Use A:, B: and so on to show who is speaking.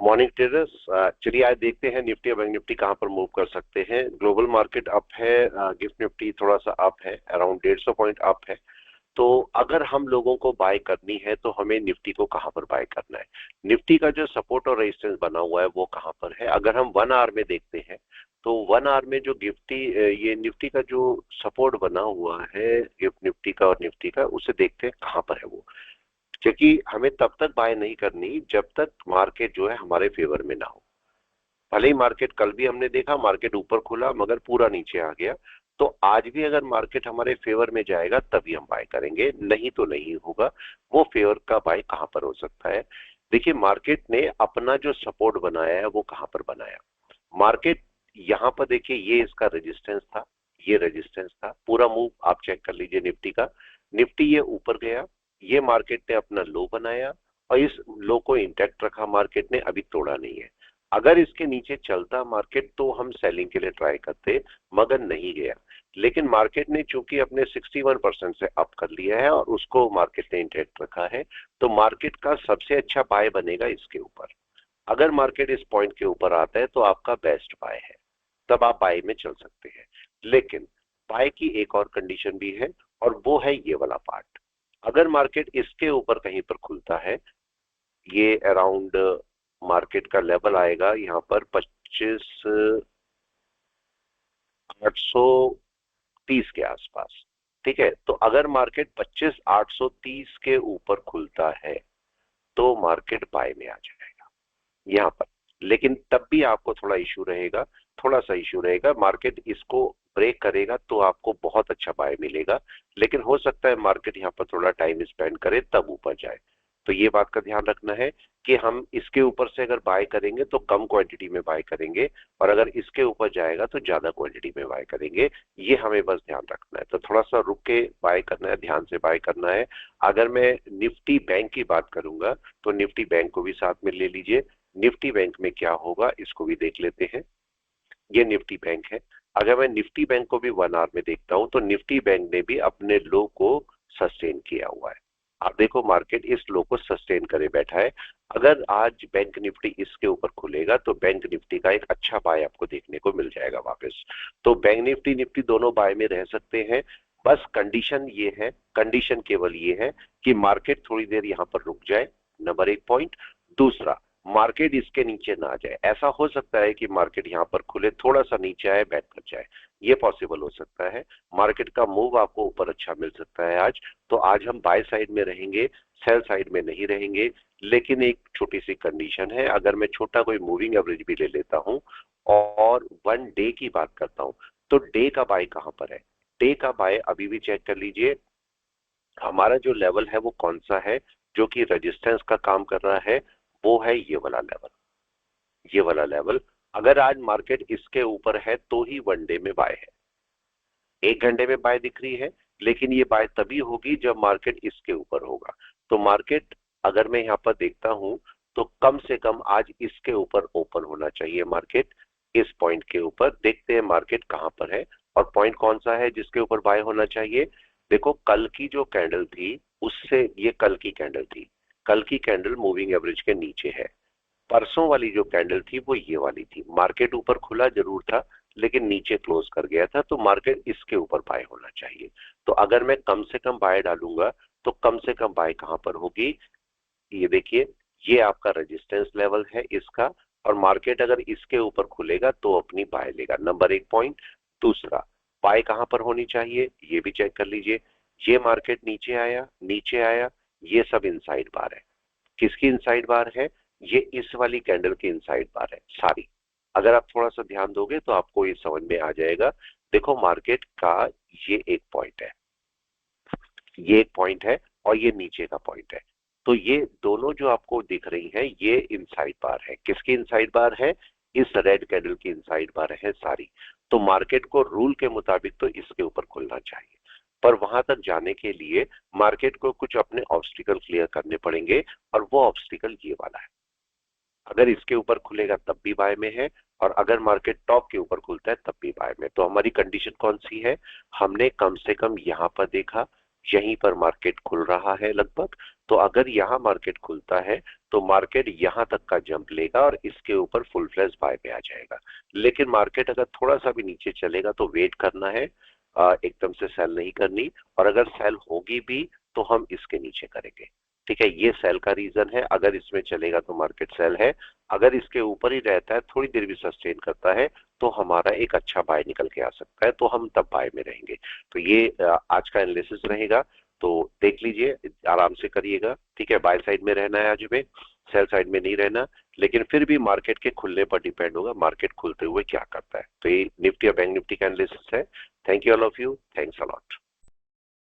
A: Morning traders, चलिए आज देखते हैं निफ्टी और बैंक निफ्टी कहां पर मूव कर सकते हैं। ग्लोबल मार्केट अप है, गिफ्ट निफ्टी थोड़ा सा अप है, अराउंड 150 पॉइंट अप है। तो अगर हम लोगों को बाय करनी है तो हमें निफ्टी को कहां पर बाय करना है। निफ्टी का जो सपोर्ट और रेजिस्टेंस बना हुआ है वो कहां पर है। अगर हम 1 आवर में देखते हैं तो 1 आवर में जो ये निफ्टी का जो सपोर्ट बना हुआ है गिफ्ट निफ्टी का और निफ्टी का, उसे देखते हैं कहां पर है वो। क्योंकि हमें तब तक बाय नहीं करनी जब तक मार्केट जो है हमारे फेवर में ना हो। भले ही मार्केट, कल भी हमने देखा मार्केट ऊपर खुला मगर पूरा नीचे आ गया। तो आज भी अगर मार्केट हमारे फेवर में जाएगा तभी हम बाय करेंगे, नहीं तो नहीं होगा। वो फेवर का बाय कहां पर हो सकता है। देखिए मार्केट ने अपना जो सपोर्ट बनाया है वो कहां पर बनाया। मार्केट यहां पर देखिए, ये इसका रेजिस्टेंस था, ये रेजिस्टेंस था। पूरा मूव आप चेक कर लीजिए निफ्टी का। निफ्टी ये ऊपर गया, ये मार्केट ने अपना लो बनाया और इस लो को इंटैक्ट रखा मार्केट ने, अभी तोड़ा नहीं है। अगर इसके नीचे चलता मार्केट तो हम सेलिंग के लिए ट्राई करते, मगर नहीं गया। लेकिन मार्केट ने चूंकि अपने 61% से अप कर लिया है और उसको मार्केट ने इंटैक्ट रखा है, तो मार्केट का सबसे अच्छा बाय बनेगा इसके ऊपर। अगर मार्केट इस पॉइंट के ऊपर आता है तो आपका बेस्ट बाय है, तब आप बाय में चल सकते हैं। लेकिन बाय की एक और कंडीशन भी है और वो है ये वाला पार्ट। अगर मार्केट इसके ऊपर कहीं पर खुलता है, ये अराउंड मार्केट का लेवल आएगा यहाँ पर 25,830 के आसपास। ठीक है, तो अगर मार्केट 25,830 के ऊपर खुलता है तो मार्केट बाय में आ जाएगा यहाँ पर। लेकिन तब भी आपको थोड़ा इशू रहेगा, थोड़ा सा इशू रहेगा। मार्केट इसको ब्रेक करेगा तो आपको बहुत अच्छा बाय मिलेगा, लेकिन हो सकता है मार्केट यहाँ पर थोड़ा टाइम स्पेंड करे तब ऊपर जाए। तो ये बात का ध्यान रखना है कि हम इसके ऊपर से अगर बाय करेंगे तो कम क्वांटिटी में बाय करेंगे, और अगर इसके ऊपर जाएगा तो ज्यादा क्वांटिटी में बाय करेंगे। ये हमें बस ध्यान रखना है। तो थोड़ा सा रुक के बाय करना है, ध्यान से बाय करना है। अगर मैं निफ्टी बैंक की बात करूंगा तो निफ्टी बैंक को भी साथ में ले लीजिए। निफ्टी बैंक में क्या होगा इसको भी देख लेते हैं। ये निफ्टी बैंक है। अगर मैं निफ्टी बैंक को भी 1 आवर में देखता हूं तो निफ्टी बैंक ने भी अपने लो को सस्टेन किया हुआ है। आप देखो मार्केट इस लो को सस्टेन करे बैठा है। अगर आज बैंक निफ्टी इसके ऊपर खुलेगा तो बैंक निफ्टी का एक अच्छा बाय आपको देखने को मिल जाएगा वापस। तो बैंक निफ्टी निफ्टी दोनों बाय में रह सकते हैं। बस कंडीशन ये है, कंडीशन केवल ये है कि मार्केट थोड़ी देर यहां पर रुक जाए, नंबर 1 पॉइंट। दूसरा, मार्केट इसके नीचे ना जाए। ऐसा हो सकता है कि मार्केट यहां पर खुले, थोड़ा सा नीचे आए, बैक कर जाए, ये पॉसिबल हो सकता है। मार्केट का मूव आपको ऊपर अच्छा मिल सकता है आज। तो आज हम बाय साइड में रहेंगे, सेल साइड में नहीं रहेंगे। लेकिन एक छोटी सी कंडीशन है, अगर मैं छोटा कोई मूविंग एवरेज भी ले लेता हूं और 1 डे की बात करता हूं तो डे का बाय कहां पर है। डे का बाय अभी भी चेक कर लीजिए, हमारा जो लेवल है वो कौन सा है जो कि रेजिस्टेंस का काम कर रहा है। वो है ये वाला लेवल, ये वाला लेवल। अगर आज मार्केट इसके ऊपर है तो ही 1 डे में बाय है। 1 घंटे में बाय दिख रही है, लेकिन ये बाय तभी होगी जब मार्केट इसके ऊपर होगा। तो मार्केट, अगर मैं यहां पर देखता हूं तो कम से कम आज इसके ऊपर ओपन होना चाहिए मार्केट। इस पॉइंट के ऊपर देखते हैं मार्केट कहां पर है और पॉइंट कौन सा है जिसके ऊपर बाय होना चाहिए। देखो कल की जो कैंडल थी उससे, ये कल की कैंडल थी, कल की कैंडल मूविंग एवरेज के नीचे है। परसों वाली जो कैंडल थी वो ये वाली थी। मार्केट ऊपर खुला जरूर था लेकिन नीचे क्लोज कर गया था, तो मार्केट इसके ऊपर बाय होना चाहिए। तो अगर मैं कम से कम बाय डालूंगा तो कम से कम बाय कहां पर होगी, ये देखिए, ये आपका रेजिस्टेंस लेवल है इसका। और मार्केट अगर इसके ऊपर खुलेगा तो अपनी बाय लेगा, नंबर 1 पॉइंट। दूसरा, बाय कहां पर होनी चाहिए ये भी चेक कर लीजिए। ये मार्केट नीचे आया, नीचे आया, ये सब इनसाइड बार है। किसकी इनसाइड बार है, ये इस वाली कैंडल की इनसाइड बार है सारी। अगर आप थोड़ा सा ध्यान दोगे तो आपको ये समझ में आ जाएगा। देखो मार्केट का ये एक पॉइंट है, ये एक पॉइंट है और ये नीचे का पॉइंट है। तो ये दोनों जो आपको दिख रही हैं ये इनसाइड बार है। किसकी इनसाइड बार है, इस रेड कैंडल की इनसाइड बार है सारी। तो मार्केट को रूल के मुताबिक तो इसके ऊपर खुलना चाहिए, पर वहां तक जाने के लिए मार्केट को कुछ अपने ऑब्स्टिकल क्लियर करने पड़ेंगे, और वो ऑब्स्टिकल ये वाला है। अगर इसके ऊपर खुलेगा तब भी बाय में है, और अगर मार्केट टॉप के ऊपर खुलता है तब भी बाय में। तो हमारी कंडीशन कौन सी है, हमने कम से कम यहां पर देखा, यहीं पर मार्केट खुल रहा है लगभग। तो अगर यहां मार्केट खुलता है तो मार्केट यहां तक का जंप लेगा और इसके ऊपर फुल फ्लैश बाय पे आ जाएगा। लेकिन मार्केट अगर थोड़ा सा भी नीचे चलेगा तो वेट करना है, एकदम से सेल नहीं करनी, और अगर सेल होगी भी तो हम इसके नीचे करेंगे। ठीक है, ये सेल का रीजन है। अगर इसमें चलेगा तो मार्केट सेल है, अगर इसके ऊपर ही रहता है, थोड़ी देर भी सस्टेन करता है, तो हमारा एक अच्छा बाय निकल के आ सकता है, तो हम तब बाय में रहेंगे। तो ये आज का एनालिसिस रहेगा, तो देख लीजिए, आराम से करिएगा। ठीक है, बाय साइड में रहना है आज में, सेल साइड में नहीं रहना। लेकिन फिर भी मार्केट के खुलने पर डिपेंड होगा, मार्केट खुलते हुए क्या करता है। तो ये निफ्टी और बैंक निफ्टी का एनालिसिस है। Thank you all of you, thanks a lot.